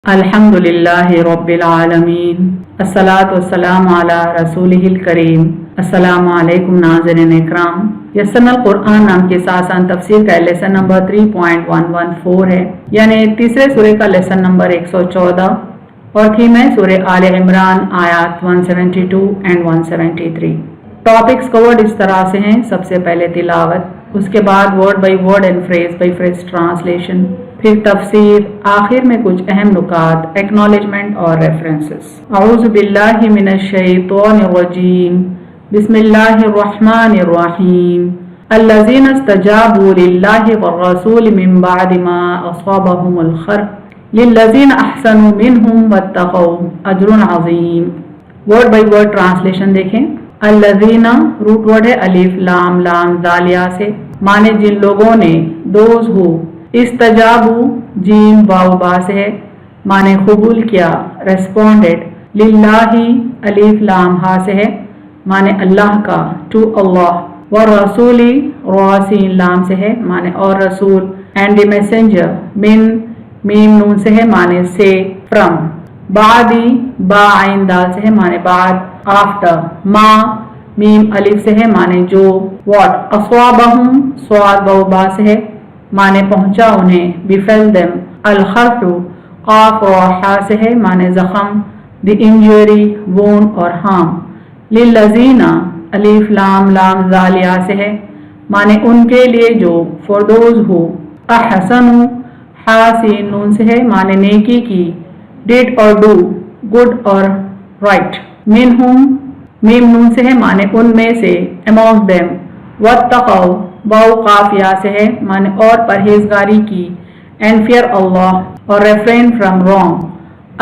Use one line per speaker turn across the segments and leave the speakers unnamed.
الحمدللہ رب العالمین الصلاۃ والسلام علی رسولہ الکریم۔ السلام علیکم ناظرین اکرام۔ یسن القرآن نام کے ساسان تفسیر کا لیسن نمبر 3.114 ہے، یعنی تیسرے سورے کا لیسن نمبر 114 اور تھیم ہے سورہ آل عمران آیات 172 and 173۔ ٹاپکس کورڈ اس طرح سے ہیں: سب سے پہلے تلاوت، اس کے بعد word by word and phrase by phrase translation, پھر تفسیر، آخر میں کچھ اہم نکات، ایکنالجمنٹ اور ریفرنسز۔ اعوذ باللہ من الشیطان الرجیم، بسم اللہ الرحمن الرحیم۔ الذین استجابوا للہ والرسول من بعد ما اصابهم الخرق للذین احسنوا منہم واتقوا اجر عظیم۔ ورڈ بائی ورڈ ٹرانسلیشن دیکھیں۔ الذین روٹ ورڈ ہے الف لام لام دالیا سے، مانے جن لوگوں نے، دوز ہو۔ استجابو جیم واو با سے ہے، مانے قبول کیا، ریسپونڈڈ۔ للہ الف لام ہا سے ہے، مانے اللہ کا، ٹو اللہ۔ والرسولی را سین لام سے ہے، مانے اور رسول۔ اینڈ دی میسنجر من میم نون سے ہے، مانے سے، فرام۔ بعدی با عین دال سے ہے، مانے بعد، آفٹر۔ ما میم الف سے ہے، مانے جو، واٹ۔ اصوابہم صاد واو با سے ہے، مانے پہنچا انہیں، بفل دم۔ الخرق قاف را حا سے ہے، مانے زخم، دی انجری وون اور ہارم۔ للذین الف لام لام زالیا سے ہے، مانے ان کے لیے جو، فور دوز ہو۔ احسنوا حا سین نون سے ہے، مانے نیکی کی، ڈیڈ اور ڈو، گڈ اور رائٹ۔ منہم میم نون سے ہے، مانے ان میں سے، among them۔ واتقوا واو قاف یا سے ہے، مانے اور پرہیزگاری کی، اینڈ فیئر اللہ اور ریفرین فرام رانگ۔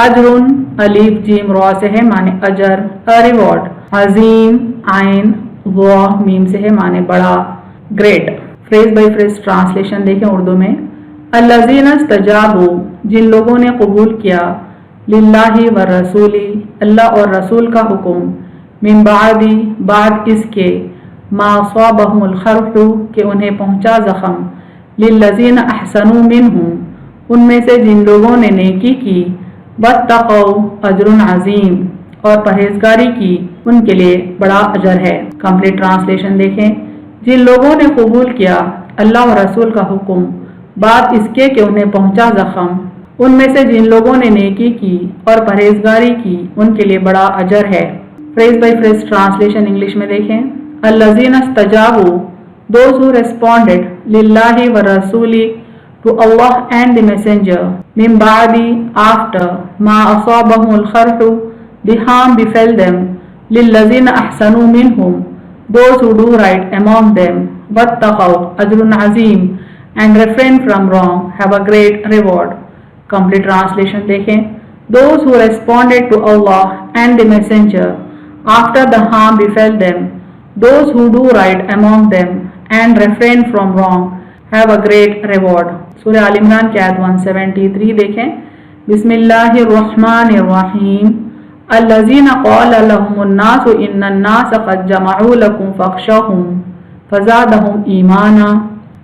اجرن الف جیم را سے ہے، مانے اجر، ریوارڈ۔ عظیم عین وا میم سے ہے، مانے بڑا، great. Phrase by phrase translation دیکھیں اردو میں۔ الذین استجابوا جن لوگوں نے قبول کیا، للہ والرسول اللہ اور رسول کا حکم، من بعد اس کے، ما اصابہم الخرق کہ انہیں پہنچا زخم، للذین احسنوا منہم ان میں سے جن لوگوں نے نیکی کی، واتقوا اجر عظیم اور پرہیزگاری کی، ان کے لیے بڑا اجر ہے۔ کمپلیٹ ٹرانسلیشن دیکھیں۔ جن لوگوں نے قبول کیا اللہ اور رسول کا حکم بعد اس کے کہ انہیں پہنچا زخم، ان میں سے جن لوگوں نے نیکی کی اور پرہیزگاری کی، ان کے لیے بڑا اجر ہے۔ Phrase by phrase translation English میں دیکھیں۔ الذین استجابوا those who responded للہ والرسول to Allah and the messenger من بعد after ما اصابهم الخرق the harm befell them للذین احسنوا منہم those who do right among them واتقوا اجر عظیم and refrain from wrong have a great reward۔ Complete translation دیکھیں۔ Those who responded to Allah and the messenger after the harm befell them, those who do right among them and refrain from wrong have a great reward۔ سورہ آل عمران کی آیت 173 دیکھیں۔ بسم اللہ الرحمن الرحیم۔ الذین قال لهم الناس ان الناس قد جمعوا لكم فاخشوهم فزادهم ایمانا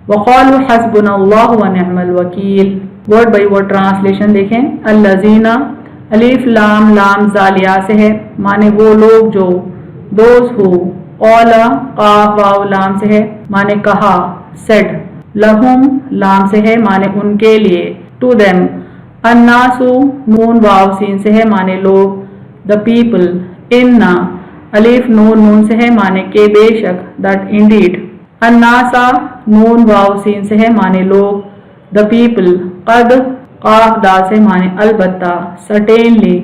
وقالوا حسبنا اللہ ونعم الوکیل۔ ورڈ بائی ورڈ ٹرانسلیشن دیکھیں۔ الذین الف لام لام زالیا سے ہے، مانے وہ لوگ جو، دوز ہو۔ قال قاف واو لام سے ہے، مانے کہا، سیڈ۔ لہم لام سے ہے، مانے ان کے لیے، ٹو دیم۔ الناس نون واو سین سے ہے، مانے لوگ، the people۔ ان الف نون نون سے ہے، مانے کہ بے شک، that indeed۔ الناسا نون واو سین سے ہے، مانے لوگ، the people۔ قد قاف دال سے، مانے البتہ، certainly۔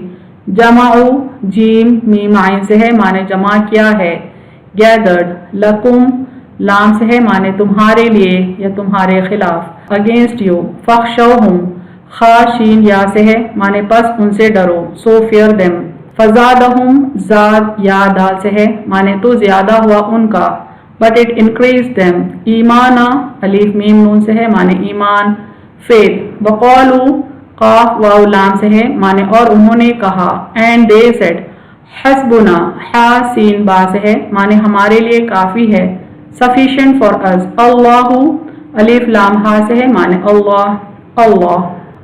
جمعو جیم میم عین سے ہے، مانے جمع کیا ہے، gathered۔ لکم لام سے ہے، مانے تمہارے لیے یا تمہارے خلاف، against you۔ فخشوہم خا شین یا سے ہے، مانے پس ان سے ڈرو، so fear them۔ فزادہم زاد یا دال سے ہے، مانے تو زیادہ ہوا ان کا، but it increased them۔ ایمانا الف میم نون سے ہے، مانے ایمان، faith۔ وقالو قاف واو لام سے ہے، مانے اور انہوں نے کہا، and they said۔ حسبنا حا سین با سے ہے، مانے ہمارے لیے کافی ہے، sufficient for us۔ اللہ الف لام ہا سے ہے، مانے اللہ، اللہ۔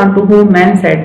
unto whom men said,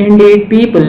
indeed people,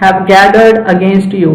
have gathered against you,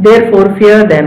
therefore fear them,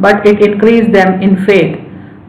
but it increased them in faith,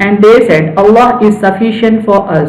and they said Allah is sufficient for us,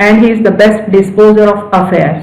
and he is the best disposer of affairs।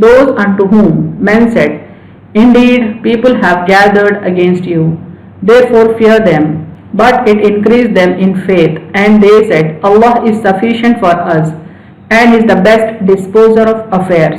Those unto whom men said, indeed people have gathered against you, therefore fear them, but it increased them in faith, and they said Allah is sufficient for us, and is the best disposer of affairs।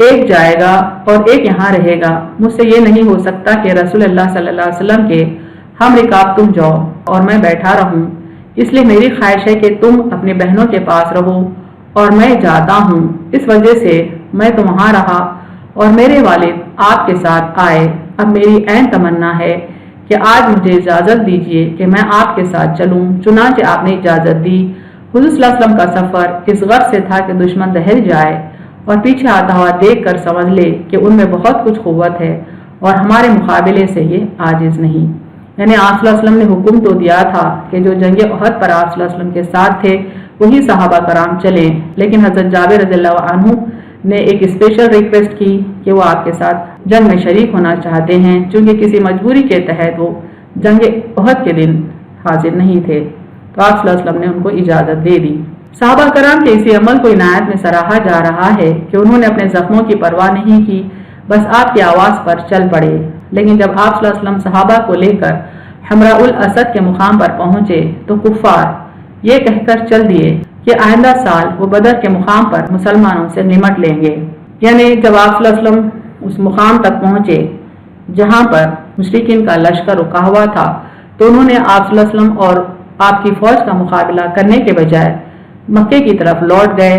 ایک جائے گا اور ایک یہاں رہے گا، مجھ سے یہ نہیں ہو سکتا کہ رسول اللہ صلی اللہ علیہ وسلم کے ہم رکاب تم جاؤ اور میں بیٹھا رہوں، اس لیے میری خواہش ہے کہ تم اپنی بہنوں کے پاس رہو اور میں جاتا ہوں۔ اس وجہ سے میں تو وہاں رہا اور میرے والد آپ کے ساتھ آئے۔ اب میری عین تمنا ہے کہ آج مجھے اجازت دیجیے کہ میں آپ کے ساتھ چلوں۔ چنانچہ آپ نے اجازت دی۔ حضور صلی اللہ علیہ وسلم کا سفر اس غرض سے تھا کہ دشمن دہل جائے اور پیچھے آتا ہوا دیکھ کر سمجھ لے کہ ان میں بہت کچھ قوت ہے اور ہمارے مقابلے سے یہ عاجز نہیں۔ یعنی آپ صلی اللہ علیہ وسلم نے حکم تو دیا تھا کہ جو جنگ احد پر آپ صلی اللہ علیہ وسلم کے ساتھ تھے وہی صحابہ کرام چلیں، لیکن حضرت جابر رضی اللہ عنہ نے ایک اسپیشل ریکویسٹ کی کہ وہ آپ کے ساتھ جنگ میں شریک ہونا چاہتے ہیں، چونکہ کسی مجبوری کے تحت وہ جنگ احد کے دن حاضر نہیں تھے، تو آپ صلی اللہ علیہ وسلم نے ان کو اجازت دے دی۔ صحابہ کرام کے اسی عمل کو عنایت میں سراہا جا رہا ہے کہ انہوں نے اپنے زخموں کی پرواہ نہیں کی، بس آپ کی آواز پر چل پڑے۔ لیکن جب آپ صلی اللہ علیہ وسلم صحابہ کو لے کر حمراء الاسد کے مقام پر پہنچے تو کفار یہ کہہ کر چل دیے کہ آئندہ سال وہ بدر کے مقام پر مسلمانوں سے نمٹ لیں گے۔ یعنی جب آپ صلی اللہ علیہ وسلم اس مقام تک پہنچے جہاں پر مشرکین کا لشکر رکا ہوا تھا تو انہوں نے آپ صلی اللہ علیہ وسلم اور آپ کی فوج کا مقابلہ کرنے کے بجائے مکے کی طرف لوٹ گئے،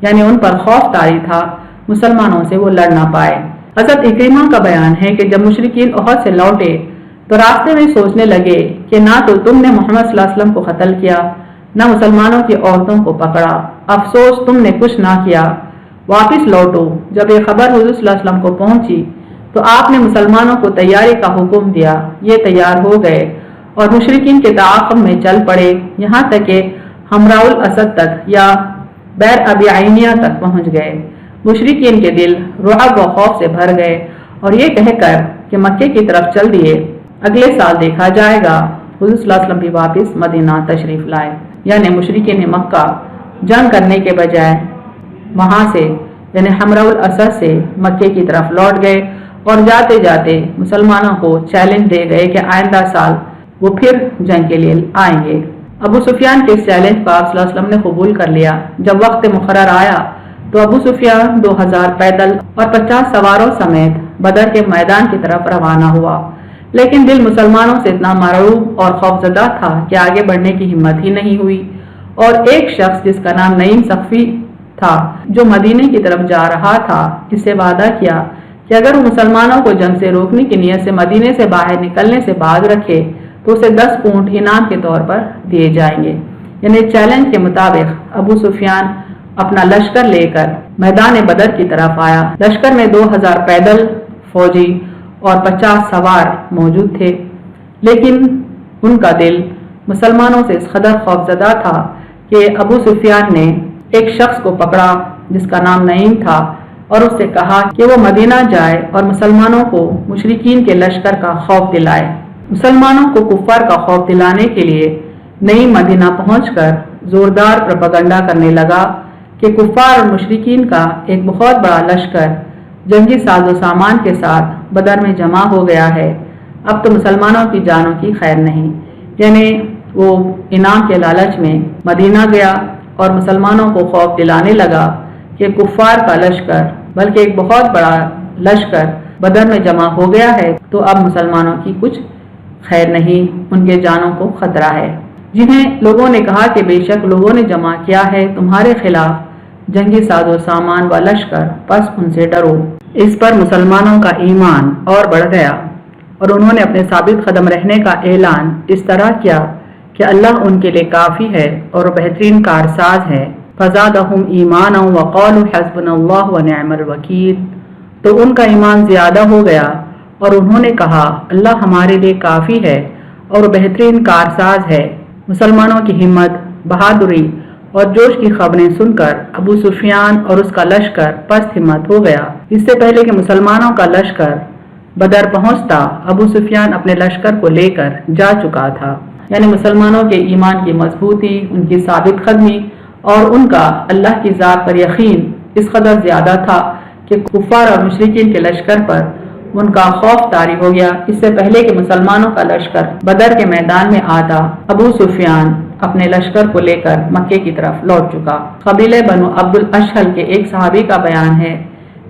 یعنی ان پر خوف طاری تھا مسلمانوں سے وہ لڑ نہ پائے۔ حضرت اکرمہ کا بیان ہے کہ جب مشرکین احد سے لوٹے تو راستے میں سوچنے لگے کہ نہ تو تم نے محمد صلی اللہ علیہ وسلم کو قتل کیا، نہ مسلمانوں کی عورتوں کو پکڑا، افسوس تم نے کچھ نہ کیا، واپس لوٹو۔ جب یہ خبر حضور صلی اللہ علیہ وسلم کو پہنچی تو آپ نے مسلمانوں کو تیاری کا حکم دیا، یہ تیار ہو گئے اور مشرکین کے تعاقب میں چل پڑے، یہاں تک کہ حمراء الاسد تک یا بیر ابی عینیہ تک پہنچ گئے۔ مشرکین کے دل رعب و خوف سے بھر گئے اور یہ کہہ کر کہ مکے کی طرف چل دیے، اگلے سال دیکھا جائے گا۔ حضور صلی اللہ علیہ وسلم بھی واپس مدینہ تشریف لائے، یعنی مشرکین مکہ جنگ کرنے کے بجائے وہاں سے یعنی حمراء الاسد سے مکے کی طرف لوٹ گئے اور جاتے جاتے مسلمانوں کو چیلنج دے گئے کہ آئندہ سال وہ پھر جنگ کے لیے آئیں گے۔ ابو سفیان کے اس چیلنج کو آپ صلی اللہ علیہ وسلم نے قبول کر لیا۔ جب وقت مقرر آیا تو ابو سفیان 2000 پیدل اور 50 سواروں سمیت بدر کے میدان کی طرف روانہ ہوا، لیکن دل مسلمانوں سے اتنا مرعوب اور خوفزدہ تھا کہ آگے بڑھنے کی ہمت ہی نہیں ہوئی، اور ایک شخص جس کا نام نعیم ثقفی تھا جو مدینے کی طرف جا رہا تھا، اس سے وعدہ کیا کہ اگر وہ مسلمانوں کو جنگ سے روکنے کی نیت سے مدینے سے باہر نکلنے سے باز رکھے تو اسے 10 اونٹ انعام کے طور پر دیے جائیں گے۔ یعنی چیلنج کے مطابق ابو سفیان اپنا لشکر لے کر میدان بدر کی طرف آیا۔ لشکر میں 2000 پیدل فوجی اور 50 سوار موجود تھے، لیکن ان کا دل مسلمانوں سے اس قدر خوفزدہ تھا کہ ابو سفیان نے ایک شخص کو پکڑا جس کا نام نعیم تھا اور اس سے کہا کہ وہ مدینہ جائے اور مسلمانوں کو مشرکین کے لشکر کا خوف دلائے۔ مسلمانوں کو کفار کا خوف دلانے کے لیے نعیم مدینہ پہنچ کر زوردار پروپیگنڈا کرنے لگا کہ کفار اور مشرکین کا ایک بہت بڑا لشکر جنگی ساز و سامان کے ساتھ بدر میں جمع ہو گیا ہے، اب تو مسلمانوں کی جانوں کی خیر نہیں۔ یعنی وہ انعام کے لالچ میں مدینہ گیا اور مسلمانوں کو خوف دلانے لگا کہ کفار کا لشکر بلکہ ایک بہت بڑا لشکر بدر میں جمع ہو گیا ہے، تو اب مسلمانوں کی کچھ خیر نہیں، ان کے جانوں کو خطرہ ہے۔ جنہیں لوگوں نے کہا کہ بے شک لوگوں نے جمع کیا ہے تمہارے خلاف جنگی ساز و سامان و لشکر، پس ان سے ڈرو۔ اس پر مسلمانوں کا ایمان اور بڑھ گیا اور انہوں نے اپنے ثابت قدم رہنے کا اعلان اس طرح کیا کہ اللہ ان کے لیے کافی ہے اور بہترین کارساز ہے۔ فزادہم ایمانا وقالوا حسبنا اللہ ونعم الوکیل، تو ان کا ایمان زیادہ ہو گیا اور انہوں نے کہا اللہ ہمارے لیے کافی ہے اور بہترین کارساز ہے۔ مسلمانوں کی ہمت، بہادری اور جوش کی خبریں سن کر ابو سفیان اور اس کا لشکر پست ہمت ہو گیا۔ اس سے پہلے کہ مسلمانوں کا لشکر بدر پہنچتا، ابو سفیان اپنے لشکر کو لے کر جا چکا تھا۔ یعنی مسلمانوں کے ایمان کی مضبوطی، ان کی ثابت قدمی اور ان کا اللہ کی ذات پر یقین اس قدر زیادہ تھا کہ کفار اور مشرکین کے لشکر پر ان کا خوف طاری ہو گیا۔ اس سے پہلے کہ مسلمانوں کا لشکر بدر کے میدان میں آتا، ابو سفیان اپنے لشکر کو لے کر مکے کی طرف لوٹ چکا۔ قبیلہ بنو عبد الاشہل کے ایک صحابی کا بیان ہے